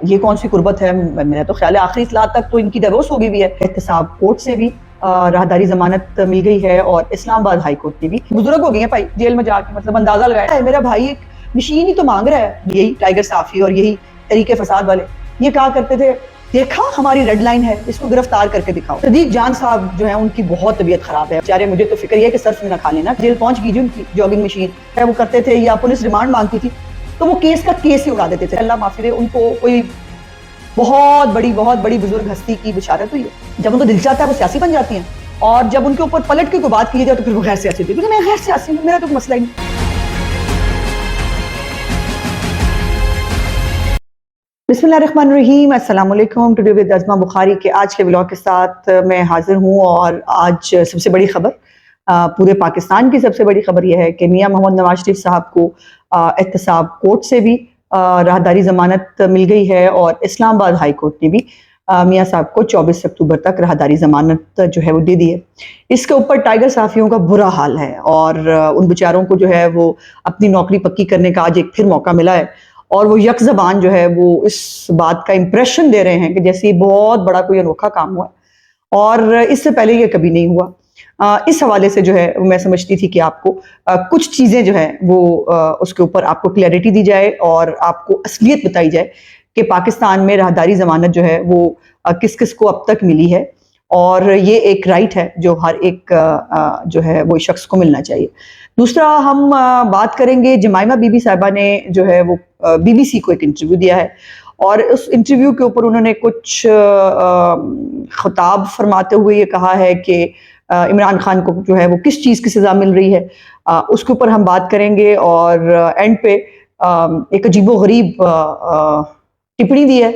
یہ کون سی قربت ہے؟ میرا تو خیال ہے آخری اصلاح تک تو ان کی ڈیورس ہو گئی بھی ہے۔ احتساب کورٹ سے بھی راہداری ضمانت مل گئی ہے اور اسلام آباد ہائی کورٹ کی بھی۔ بزرگ ہو گئی ہیں بھائی جیل میں جا کے، مطلب اندازہ لگایا ہے میرا بھائی ایک مشین ہی تو مانگ رہا ہے۔ یہی ٹائیگر صافی اور یہی تحریک فساد والے یہ کہا کرتے تھے دیکھا ہماری ریڈ لائن ہے، اس کو گرفتار کر کے دکھاؤ۔ صدیق جان صاحب جو ہیں ان کی بہت طبیعت خراب ہے بیچارے، مجھے تو فکر یہ ہے کہ صرف نہ کھا لینا، جیل پہنچ گئی جو ان کی جاگنگ مشین ہے وہ کرتے تھے یا پولیس ریمانڈ مانگتی تھی تو وہ کیس کا کیس ہی اڑا دیتے تھے۔ اللہ معافی دے ان کو، کوئی بہت بڑی بزرگ ہستی کی بشارت ہوئی ہے۔ جب ان کو دل چاہتا ہے وہ سیاسی بن جاتی ہیں، اور جب ان کے اوپر پلٹ کے کوئی بات کی جائے تو پھر وہ غیر سیاسی ہوتی ہے، کیونکہ میں غیر سیاسی ہوں، میرا تو کوئی مسئلہ ہی نہیں۔ بسم اللہ الرحمن الرحیم، السلام علیکم۔ ٹوڈے ود ازما بخاری کے آج کے ولاگ کے ساتھ میں حاضر ہوں، اور آج سب سے بڑی خبر، پورے پاکستان کی سب سے بڑی خبر یہ ہے کہ میاں محمد نواز شریف صاحب کو احتساب کورٹ سے بھی راہداری ضمانت مل گئی ہے، اور اسلام آباد ہائی کورٹ نے بھی میاں صاحب کو 24 اکتوبر تک راہداری ضمانت جو ہے وہ دے دی ہے۔ اس کے اوپر ٹائیگر صحافیوں کا برا حال ہے، اور ان بیچاروں کو جو ہے وہ اپنی نوکری پکی کرنے کا آج ایک پھر موقع ملا ہے، اور وہ یک زبان جو ہے وہ اس بات کا امپریشن دے رہے ہیں کہ جیسے یہ بہت بڑا کوئی انوکھا کام ہوا، اور اس سے پہلے یہ کبھی نہیں ہوا۔ اس حوالے سے جو ہے میں سمجھتی تھی کہ آپ کو کچھ چیزیں جو ہیں وہ اس کے اوپر آپ کو کلیئرٹی دی جائے اور آپ کو اصلیت بتائی جائے کہ پاکستان میں راہداری ضمانت جو ہے وہ کس کس کو اب تک ملی ہے، اور یہ ایک رائٹ ہے جو ہر ایک جو ہے وہ شخص کو ملنا چاہیے۔ دوسرا ہم بات کریں گے جمائمہ بی بی صاحبہ نے جو ہے وہ بی بی سی کو ایک انٹرویو دیا ہے، اور اس انٹرویو کے اوپر انہوں نے کچھ خطاب فرماتے ہوئے یہ کہا ہے کہ عمران خان کو جو ہے وہ کس چیز کی سزا مل رہی ہے، اس کے اوپر ہم بات کریں گے، اور اینڈ پہ ایک عجیب و غریب ٹپڑی دی ہے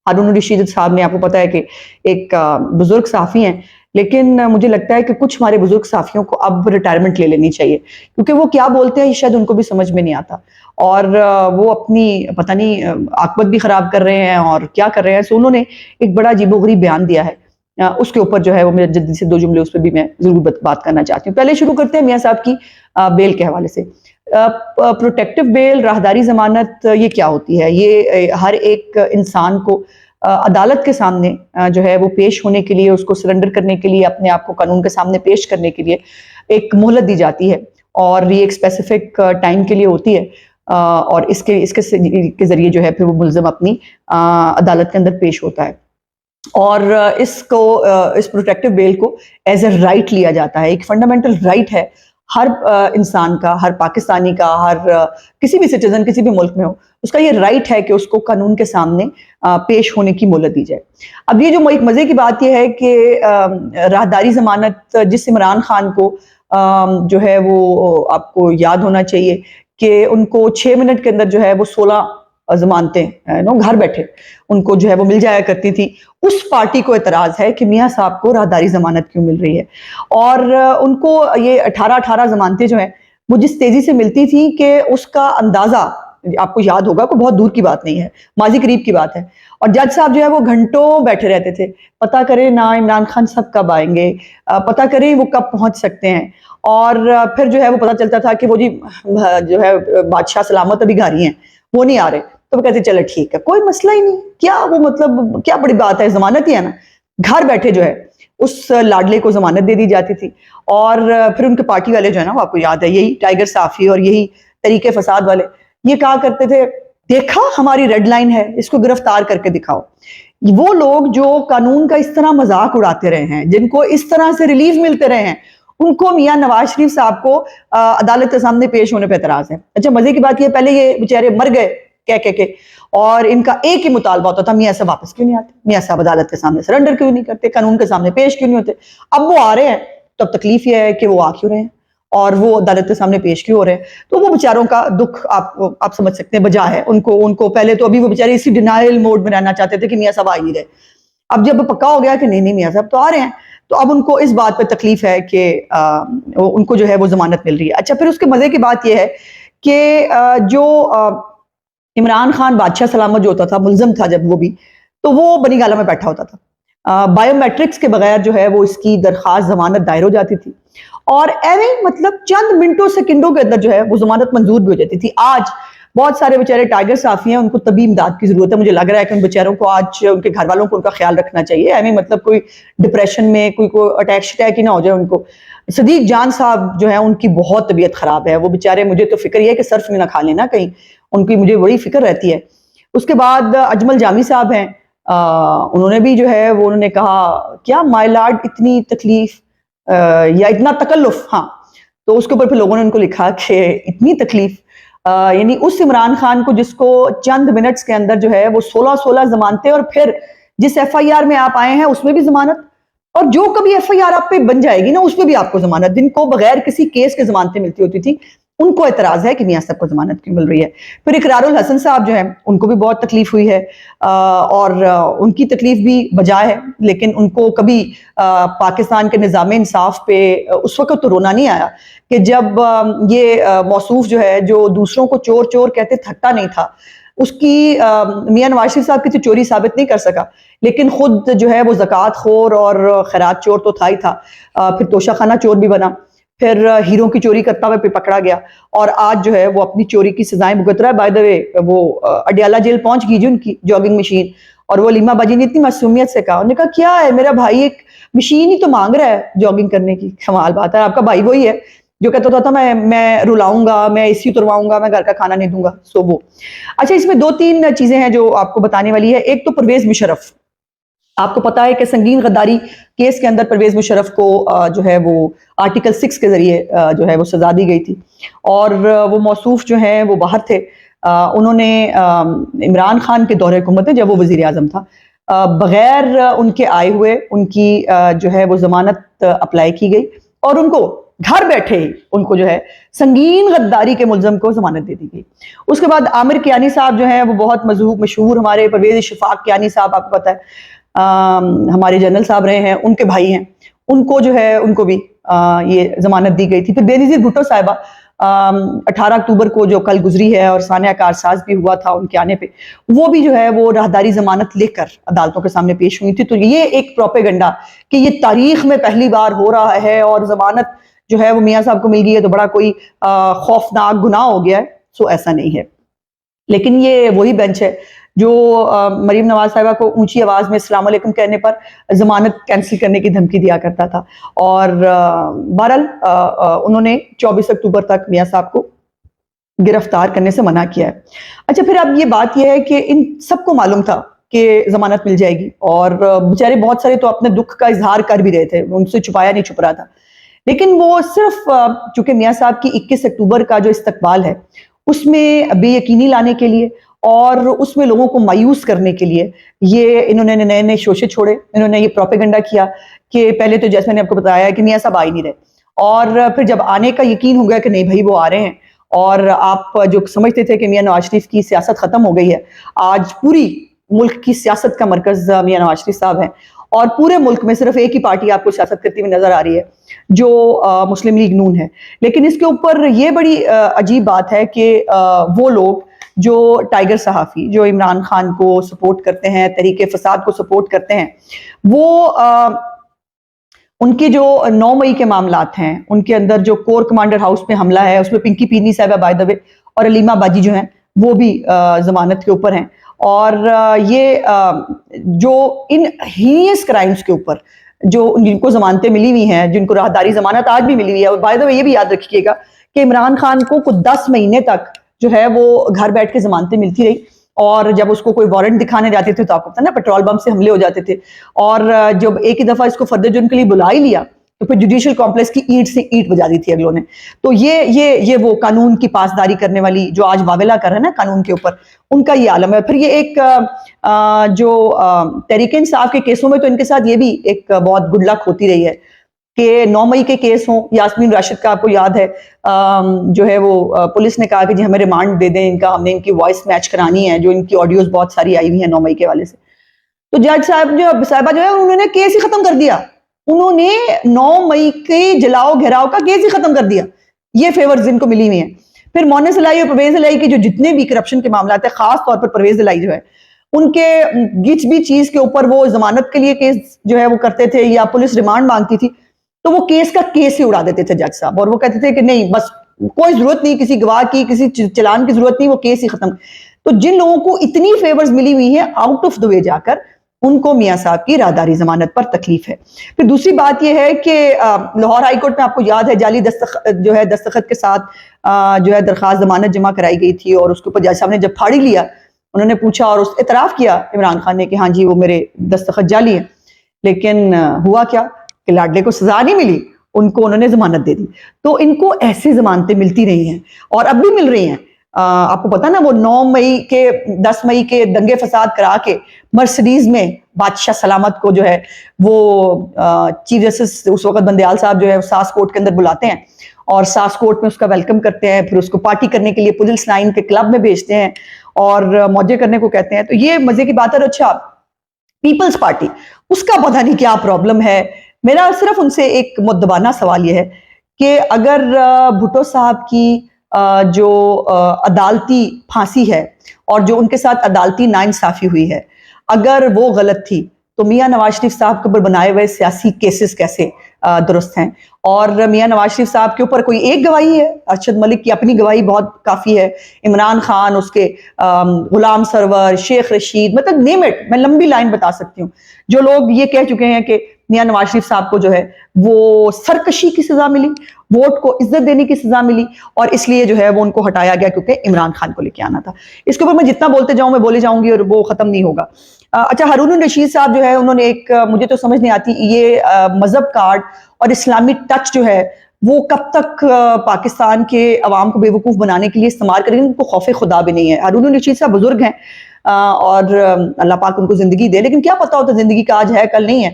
ہارون رشید صاحب نے۔ آپ کو پتا ہے کہ ایک بزرگ صحافی ہیں، لیکن مجھے لگتا ہے کہ کچھ ہمارے بزرگ صحافیوں کو اب ریٹائرمنٹ لے لینی چاہیے، کیونکہ وہ کیا بولتے ہیں یہ شاید ان کو بھی سمجھ میں نہیں آتا، اور وہ اپنی پتہ نہیں عاقبت بھی خراب کر رہے ہیں اور کیا کر رہے ہیں۔ سو انہوں نے ایک بڑا عجیب و غریب بیان دیا ہے، اس کے اوپر جو ہے وہ میرے جلدی سے 2 جملے اس پہ بھی میں ضرور بات کرنا چاہتی ہوں۔ پہلے شروع کرتے ہیں میاں صاحب کی بیل کے حوالے سے۔ پروٹیکٹیو بیل، راہداری ضمانت، یہ کیا ہوتی ہے؟ یہ ہر ایک انسان کو عدالت کے سامنے جو ہے وہ پیش ہونے کے لیے، اس کو سرنڈر کرنے کے لیے، اپنے آپ کو قانون کے سامنے پیش کرنے کے لیے ایک مہلت دی جاتی ہے، اور یہ ایک اسپیسیفک ٹائم کے لیے ہوتی ہے، اور اس کے ذریعے جو ہے پھر وہ ملزم اپنی عدالت کے اندر پیش ہوتا ہے، اور اس پروٹیکٹیو بیل کو ایز اے رائٹ لیا جاتا ہے، ایک فنڈامنٹل رائٹ ہے ہر انسان کا، ہر پاکستانی کا، ہر کسی بھی سٹیزن کسی بھی ملک میں ہو، اس کا یہ رائٹ ہے کہ اس کو قانون کے سامنے پیش ہونے کی مہلت دی جائے۔ اب یہ جو ایک مزے کی بات یہ ہے کہ راہداری ضمانت، جس عمران خان کو جو ہے وہ آپ کو یاد ہونا چاہیے کہ ان کو 6 منٹ کے اندر جو ہے وہ 16 ضمانتیں گھر بیٹھے ان کو جو ہے وہ مل جایا کرتی تھی، اس پارٹی کو اعتراض ہے کہ میاں صاحب کو راہداری ضمانت کیوں مل رہی ہے، اور ان کو یہ 18 ضمانتیں جو ہیں وہ جس تیزی سے ملتی تھی کہ اس کا اندازہ آپ کو یاد ہوگا، کوئی بہت دور کی بات نہیں ہے، ماضی قریب کی بات ہے، اور جج صاحب جو ہے وہ گھنٹوں بیٹھے رہتے تھے، پتہ کریں نا عمران خان صاحب کب آئیں گے، پتہ کریں وہ کب پہنچ سکتے ہیں، اور پھر جو ہے وہ پتہ چلتا تھا کہ وہ جی جو ہے بادشاہ سلامت ابھی گھر ہی ہیں، وہ نہیں آ رہے، تو وہ کہتے چلے ٹھیک ہے کوئی مسئلہ ہی نہیں، کیا وہ مطلب کیا بڑی بات ہے، ضمانت ہی ہے نا۔ گھر بیٹھے جو ہے اس لاڈلے کو ضمانت دے دی جاتی تھی، اور پھر ان کے پارٹی والے جو ہے نا وہ آپ کو یاد ہے، یہی ٹائیگر صحافی اور یہی تحریک فساد والے یہ کہا کرتے تھے دیکھا ہماری ریڈ لائن ہے، اس کو گرفتار کر کے دکھاؤ۔ وہ لوگ جو قانون کا اس طرح مذاق اڑاتے رہے ہیں، جن کو اس طرح سے ریلیف ملتے رہے ہیں، ان کو میاں نواز شریف صاحب کو عدالت کے سامنے پیش ہونے پہ اعتراض ہے۔ اچھا مزے کی بات یہ، پہلے یہ بیچارے مر گئے کہہ اور ان کا ایک ہی مطالبہ ہوتا تھا میاں صاحب واپس کیوں نہیں آتے، میاں صاحب عدالت کے سامنے سرنڈر کیوں نہیں کرتے، قانون کے سامنے پیش کیوں نہیں ہوتے۔ اب وہ آ رہے ہیں تو اب تکلیف یہ ہے کہ وہ آ کیوں رہے ہیں اور وہ عدالت کے سامنے پیش کیوں ہو رہے ہیں، تو وہ بیچاروں کا دکھ آپ سمجھ سکتے ہیں بجا ہے۔ ان کو پہلے تو ابھی وہ بیچارے اسی ڈینائل موڈ میں رہنا چاہتے تھے کہ میاں صاحب آ ہی رہے، اب جب پکا ہو گیا کہ نہیں میاں صاحب تو آ رہے ہیں، تو اب ان کو اس بات پہ تکلیف ہے کہ ان کو جو ہے وہ ضمانت مل رہی ہے۔ اچھا پھر اس کے مزے کی بات یہ ہے کہ جو عمران خان بادشاہ سلامت جو ہوتا تھا، ملزم تھا جب وہ بھی، تو وہ بنی گالہ میں بیٹھا ہوتا تھا، بائیو میٹرکس کے بغیر جو ہے وہ اس کی درخواست ضمانت دائر ہو جاتی تھی، اور ایویں مطلب چند منٹوں سیکنڈوں کے اندر جو ہے وہ ضمانت منظور بھی ہو جاتی تھی۔ آج بہت سارے بیچارے ٹائیگر صحافی ہیں، ان کو طبی امداد کی ضرورت ہے. مجھے لگ رہا ہے کہ ان بیچاروں کو آج ان کے گھر والوں کو ان کا خیال رکھنا چاہیے. مطلب کوئی ڈپریشن میں کوئی اٹیک ہی نہ ہو جائے ان کو. صدیق جان صاحب جو ہیں ان کی بہت طبیعت خراب ہے، وہ بیچارے، مجھے تو فکر یہ ہے کہ صرف نہ کھا لینا کہیں، ان کی مجھے بڑی فکر رہتی ہے. اس کے بعد اجمل جامی صاحب ہیں، انہوں نے بھی جو ہے وہ انہوں نے کہا کیا مائی لارڈ اتنی تکلیف یا اتنا تکلف، ہاں، تو اس کے اوپر پھر لوگوں نے ان کو لکھا کہ اتنی تکلیف، یعنی اس عمران خان کو جس کو چند منٹس کے اندر جو ہے وہ 16 ضمانتیں، اور پھر جس ایف آئی آر میں آپ آئے ہیں اس میں بھی ضمانت، اور جو کبھی ایف آئی آر آپ پہ بن جائے گی نا اس میں بھی آپ کو ضمانت. جن کو بغیر کسی کیس کے ضمانتیں ملتی ہوتی تھی ان کو اعتراض ہے کہ میاں صاحب کو ضمانت کیوں مل رہی ہے. پھر اقرار الحسن صاحب جو ہیں ان کو بھی بہت تکلیف ہوئی ہے، اور ان کی تکلیف بھی بجا ہے، لیکن ان کو کبھی پاکستان کے نظام انصاف پہ اس وقت تو رونا نہیں آیا کہ جب یہ موصوف جو ہے جو دوسروں کو چور چور کہتے تھکتا نہیں تھا، اس کی میاں نواز شریف صاحب کی تو چوری ثابت نہیں کر سکا، لیکن خود جو ہے وہ زکوٰۃ خور اور خیرات چور تو تھا ہی تھا، پھر توشہ خانہ چور بھی بنا، پھر ہیروں کی چوری کرتا ہوا پہ پکڑا گیا، اور آج جو ہے وہ اپنی چوری کی سزائیں بھگت رہا ہے. بائی دا وے وہ اڈیالہ جیل پہنچ گئی جو ان کی جاگنگ مشین، اور وہ علیمہ باجی نے اتنی معصومیت سے کہا، انہوں نے کہا کیا ہے میرا بھائی ایک مشین ہی تو مانگ رہا ہے جاگنگ کرنے کی. کمال بات ہے، آپ کا بھائی وہی ہے جو کہتا تھا میں رلاؤں گا، میں اے سی اترواؤں گا، میں گھر کا کھانا نہیں دوں گا. سو وہ اچھا، اس میں 2-3 چیزیں ہیں جو آپ کو بتانے والی ہے. ایک تو پرویز مشرف، آپ کو پتا ہے کہ سنگین غداری کیس کے اندر پرویز مشرف کو جو ہے وہ آرٹیکل 6 کے ذریعے جو ہے وہ سزا دی گئی تھی، اور وہ موصوف جو ہیں وہ باہر تھے. انہوں نے عمران خان کے دور حکومت میں جب وہ وزیر اعظم تھا، بغیر ان کے آئے ہوئے ان کی جو ہے وہ ضمانت اپلائی کی گئی، اور ان کو گھر بیٹھے ہی ان کو جو ہے سنگین غداری کے ملزم کو ضمانت دے دی گئی. اس کے بعد عامر کیانی صاحب جو ہیں وہ بہت مشہور ہمارے پرویز اشفاق کیانی صاحب، آپ کو پتا ہے ہمارے جنرل صاحب رہے ہیں، ان کے بھائی ہیں، ان کو جو ہے ان کو بھی یہ ضمانت دی گئی تھی. پھر بے نظیر بھٹو صاحبہ 18 اکتوبر کو جو کل گزری ہے اور سانحہ کارساز بھی ہوا تھا ان کے آنے پہ، وہ بھی جو ہے وہ راہداری ضمانت لے کر عدالتوں کے سامنے پیش ہوئی تھی. تو یہ ایک پروپیگنڈا کہ یہ تاریخ میں پہلی بار ہو رہا ہے اور ضمانت جو ہے وہ میاں صاحب کو مل گئی ہے تو بڑا کوئی خوفناک گناہ ہو گیا ہے، سو ایسا نہیں ہے. لیکن یہ وہی بینچ ہے جو مریم نواز صاحبہ کو اونچی آواز میں السلام علیکم کہنے پر ضمانت کینسل کرنے کی دھمکی دیا کرتا تھا، اور بہرحال انہوں نے 24 اکتوبر تک میاں صاحب کو گرفتار کرنے سے منع کیا ہے. اچھا، پھر اب یہ بات یہ ہے کہ ان سب کو معلوم تھا کہ ضمانت مل جائے گی، اور بیچارے بہت سارے تو اپنے دکھ کا اظہار کر بھی رہے تھے، ان سے چھپایا نہیں چھپ رہا تھا، لیکن وہ صرف چونکہ میاں صاحب کی 21 اکتوبر کا جو استقبال ہے اس میں بے یقینی لانے کے لیے اور اس میں لوگوں کو مایوس کرنے کے لیے یہ انہوں نے نئے شوشے چھوڑے. انہوں نے یہ پروپیگنڈا کیا کہ پہلے تو جیسے میں نے آپ کو بتایا کہ میاں صاحب آ ہی نہیں رہے، اور پھر جب آنے کا یقین ہو گیا کہ نہیں بھائی وہ آ رہے ہیں، اور آپ جو سمجھتے تھے کہ میاں نواز شریف کی سیاست ختم ہو گئی ہے، آج پوری ملک کی سیاست کا مرکز میاں نواز شریف صاحب ہیں، اور پورے ملک میں صرف ایک ہی پارٹی آپ کو سیاست کرتی ہوئی نظر آ رہی ہے جو مسلم لیگ نون ہے. لیکن اس کے اوپر یہ بڑی عجیب بات ہے کہ وہ لوگ جو ٹائیگر صحافی جو عمران خان کو سپورٹ کرتے ہیں، تحریک فساد کو سپورٹ کرتے ہیں، وہ ان کے جو 9 مئی کے معاملات ہیں ان کے اندر جو کور کمانڈر ہاؤس میں حملہ ہے اس میں پنکی پینی صاحبہ بائی دا وے اور علیمہ باجی جو ہیں وہ بھی ضمانت کے اوپر ہیں. اور یہ جو ان ہینیس کرائمز کے اوپر جو جن کو ضمانتیں ملی ہوئی ہیں، جن کو راہداری ضمانت آج بھی ملی ہوئی ہے، اور بائی دا وے یہ بھی یاد رکھیے گا کہ عمران خان کو 10 مہینے تک جو ہے وہ گھر بیٹھ کے ضمانتیں ملتی رہی، اور جب اس کو کوئی وارنٹ دکھانے جاتے تھے تو آپ کو پتہ نا پیٹرول بم سے حملے ہو جاتے تھے، اور جب ایک ہی دفعہ اس کو فرد جرم کے لیے بلا ہی لیا تو پھر جوڈیشل کمپلیکس کی اینٹ سے اینٹ بجا دی تھی اگلوں نے. تو یہ وہ قانون کی پاسداری کرنے والی جو آج واویلا کر رہے ہیں نا قانون کے اوپر، ان کا یہ عالم ہے. پھر یہ ایک جو تحریک انصاف کے کیسوں میں تو ان کے ساتھ یہ بھی ایک بہت گڈ لک ہوتی رہی ہے کہ 9 مئی کے کیس ہوں، یاسمین راشد کا آپ کو یاد ہے جو ہے وہ پولیس نے کہا کہ جی ہمیں ریمانڈ دے دیں ان کا، ہم نے ان کی وائس میچ کرانی ہے، جو ان کی آڈیوز بہت ساری آئی ہوئی ہیں 9 مئی کے والے سے. تو جج صاحبہ جو ہے انہوں نے کیس ہی ختم کر دیا، انہوں نے 9 مئی کے جلاؤ گھیراؤ کا کیس ہی ختم کر دیا. یہ فیورز ان کو ملی ہوئی ہیں. پھر مونس الہی اور پرویز الہی کے جو جتنے بھی کرپشن کے معاملات ہیں، خاص طور پر پرویز الہی جو ہے ان کے جس بھی چیز کے اوپر وہ ضمانت کے لیے کیس جو ہے وہ کرتے تھے یا پولیس ریمانڈ مانگتی تھی تو وہ کیس کا کیس ہی اڑا دیتے تھے جج صاحب، اور وہ کہتے تھے کہ نہیں بس کوئی ضرورت نہیں کسی گواہ کی، کسی چلان کی ضرورت نہیں، وہ کیس ہی ختم. تو جن لوگوں کو اتنی فیورز ملی ہوئی ہیں آؤٹ آف دا وے جا کر، ان کو میاں صاحب کی راداری ضمانت پر تکلیف ہے. پھر دوسری بات یہ ہے کہ لاہور ہائی کورٹ میں آپ کو یاد ہے جعلی دستخط کے ساتھ جو ہے درخواست ضمانت جمع کرائی گئی تھی، اور اس کے اوپر جج صاحب نے جب پھاڑی لیا، انہوں نے پوچھا اور اعتراف کیا عمران خان نے کہ ہاں جی وہ میرے دستخط جعلی ہیں. لیکن ہوا کیا کہ لاڈلے کو سزا نہیں ملی، ان کو انہوں نے ضمانت دے دی. تو ان کو ایسی ضمانتیں ملتی رہی ہیں اور اب بھی مل رہی ہیں. آپ کو پتا نا وہ 10 مئی کے دنگے فساد کرا کے مرسڈیز میں بادشاہ سلامت کو جو ہے وہ چیف جسٹس اس وقت بندیال صاحب جو ہے ساس کوٹ کے اندر بلاتے ہیں اور ساس کوٹ میں اس کا ویلکم کرتے ہیں، پھر اس کو پارٹی کرنے کے لیے پولیس لائن کے کلب میں بھیجتے ہیں اور موجے کرنے کو کہتے ہیں. تو یہ مزے کی بات ہے. اچھا پیپلز پارٹی، اس کا پتہ نہیں کیا پرابلم ہے. میرا صرف ان سے ایک مدبانہ سوال یہ ہے کہ اگر بھٹو صاحب کی جو عدالتی پھانسی ہے اور جو ان کے ساتھ عدالتی ناانصافی ہوئی ہے، اگر وہ غلط تھی تو میاں نواز شریف صاحب کے اوپر بنائے ہوئے سیاسی کیسز کیسے درست ہیں؟ اور میاں نواز شریف صاحب کے اوپر کوئی ایک گواہی ہے؟ ارشد ملک کی اپنی گواہی بہت کافی ہے، عمران خان، اس کے غلام سرور، شیخ رشید، مطلب نیم اٹ، میں لمبی لائن بتا سکتی ہوں. جو لوگ یہ کہہ چکے ہیں کہ میاں نواز شریف صاحب کو جو ہے وہ سرکشی کی سزا ملی، ووٹ کو عزت دینے کی سزا ملی، اور اس لیے جو ہے وہ ان کو ہٹایا گیا کیونکہ عمران خان کو لے کے آنا تھا. اس کے اوپر میں جتنا بولتے جاؤں میں بولے جاؤں گی اور وہ ختم نہیں ہوگا. اچھا ہارون الرشید صاحب جو ہے انہوں نے ایک مجھے تو سمجھ نہیں آتی یہ مذہب کارڈ اور اسلامی ٹچ جو ہے وہ کب تک پاکستان کے عوام کو بے وقوف بنانے کے لیے استعمال کریں گے. ان کو خوف خدا بھی نہیں ہے. ہارون الرشید صاحب بزرگ ہیں اور اللہ پاک ان کو زندگی دے، لیکن کیا پتا ہوتا زندگی کا آج ہے کل نہیں ہے.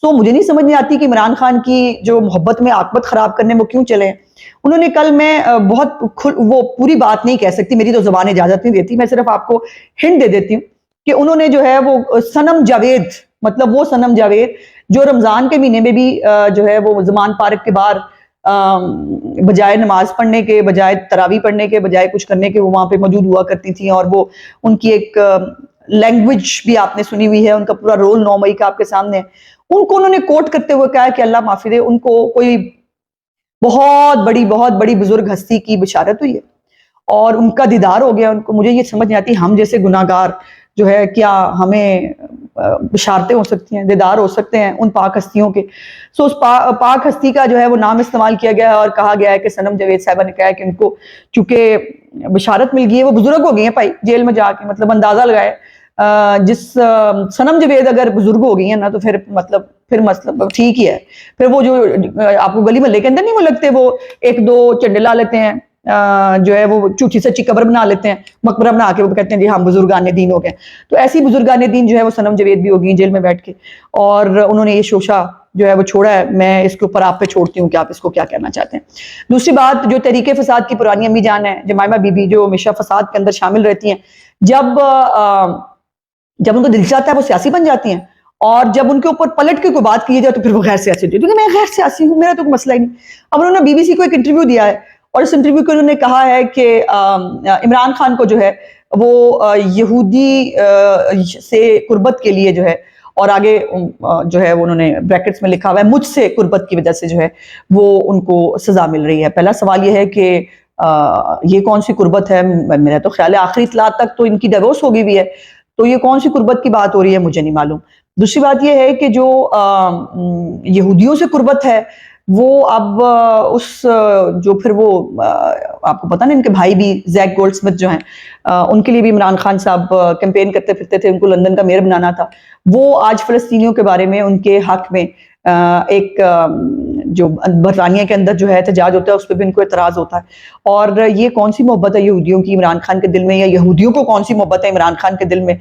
سو مجھے نہیں سمجھ نہیں آتی کہ عمران خان کی جو محبت میں عاقبت خراب کرنے وہ کیوں چلے ہیں. انہوں نے کل، میں بہت وہ پوری بات نہیں کہہ سکتی، میری تو زبان اجازت نہیں دیتی، میں صرف آپ کو ہنٹ دے دیتی ہوں کہ انہوں نے جو ہے وہ صنم جاوید، مطلب وہ صنم جاوید جو رمضان کے مہینے میں بھی جو ہے وہ زمان پارک کے باہر بجائے نماز پڑھنے کے، بجائے تراویح پڑھنے کے، بجائے کچھ کرنے کے وہ وہاں پہ موجود ہوا کرتی تھیں، اور وہ ان کی ایک لینگویج بھی آپ نے سنی ہوئی ہے، ان کا پورا رول 9 مئی کا آپ کے سامنے ہے. ان کو انہوں نے کوٹ کرتے ہوئے کہا کہ اللہ معافی دے، ان کو کوئی بہت بڑی بزرگ ہستی کی بشارت ہوئی ہے اور ان کا دیدار ہو گیا. ان کو، مجھے یہ سمجھ نہیں آتی ہم جیسے گناہگار جو ہے کیا ہمیں بشارتیں ہو سکتی ہیں، دیدار ہو سکتے ہیں ان پاک ہستیوں کے. سو اس پاک ہستی کا جو ہے وہ نام استعمال کیا گیا ہے اور کہا گیا ہے کہ صنم جاوید صاحبہ نے کہا ہے کہ ان کو چونکہ بشارت مل گئی ہے، وہ بزرگ ہو گئی ہیں بھائی جیل میں جا کے، مطلب اندازہ لگائے جس صنم جاوید اگر بزرگ ہو گئی ہیں نا تو پھر مطلب ٹھیک ہی ہے. پھر وہ جو آپ کو گلی محلے کے اندر نہیں وہ لگتے، وہ 1-2 چنڈے لا لیتے ہیں، جو ہے وہ جھوٹی سچی قبر بنا لیتے ہیں، مقبرہ بنا کے وہ کہتے ہیں جی ہم بزرگان دین ہو گئے. تو ایسی بزرگان دین جو ہے وہ صنم جاوید بھی ہو گئی جیل میں بیٹھ کے، اور انہوں نے یہ شوشہ جو ہے وہ چھوڑا ہے. میں اس کے اوپر آپ پہ چھوڑتی ہوں کہ آپ اس کو کیا کہنا چاہتے ہیں. دوسری بات، جو تحریک فساد کی پرانی امی جان ہے جمائمہ بی بی، جو ہمیشہ فساد کے اندر شامل رہتی ہیں، جب ان کو دل چاہتا ہے وہ سیاسی بن جاتی ہیں، اور جب ان کے اوپر پلٹ کے کوئی بات کی جائے تو پھر وہ غیر سیاسی ہوتی ہے. کیونکہ میں غیر سیاسی ہوں، میرا تو کوئی مسئلہ ہی نہیں. اب انہوں نے بی بی سی کو ایک انٹرویو دیا ہے اور اس انٹرویو کو انہوں نے کہا ہے کہ عمران خان کو جو ہے وہ یہودی سے قربت کے لیے جو ہے، اور آگے جو ہے انہوں نے بریکٹس میں لکھا ہوا ہے مجھ سے قربت کی وجہ سے جو ہے وہ ان کو سزا مل رہی ہے. پہلا سوال یہ ہے کہ یہ کون سی قربت ہے؟ میرا تو خیال ہے آخری اطلاع تک تو ان کی ڈیورس ہو گئی ہوئی ہے، تو یہ کون سی قربت کی بات ہو رہی ہے مجھے نہیں معلوم. دوسری بات یہ ہے کہ جو یہودیوں سے قربت ہے وہ اب اس جو پھر وہ آپ کو پتہ نا ان کے بھائی بھی زیک گولڈ سمتھ جو ہیں، ان کے لیے بھی عمران خان صاحب کیمپین کرتے پھرتے تھے، ان کو لندن کا میئر بنانا تھا. وہ آج فلسطینیوں کے بارے میں ان کے حق میں ایک جو برطانیہ کے اندر جو ہے احتجاج ہوتا ہے اس پہ بھی ان کو اعتراض ہوتا ہے. اور یہ کون سی محبت ہے یہودیوں کی عمران خان کے دل میں، یا یہودیوں کو کون سی محبت ہے عمران خان کے دل میں؟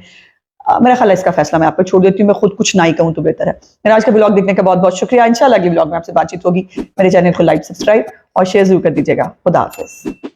میرا خیال ہے اس کا فیصلہ میں آپ پہ چھوڑ دیتی ہوں، میں خود کچھ نہ ہی کہوں تو بہتر ہے. میرا آج کا بلاگ دیکھنے کا بہت بہت شکریہ. انشاءاللہ اگلی بلاگ میں آپ سے بات چیت ہوگی. میرے چینل کو لائک، سبسکرائب اور شیئر ضرور کر دیجیے گا. خدا حافظ.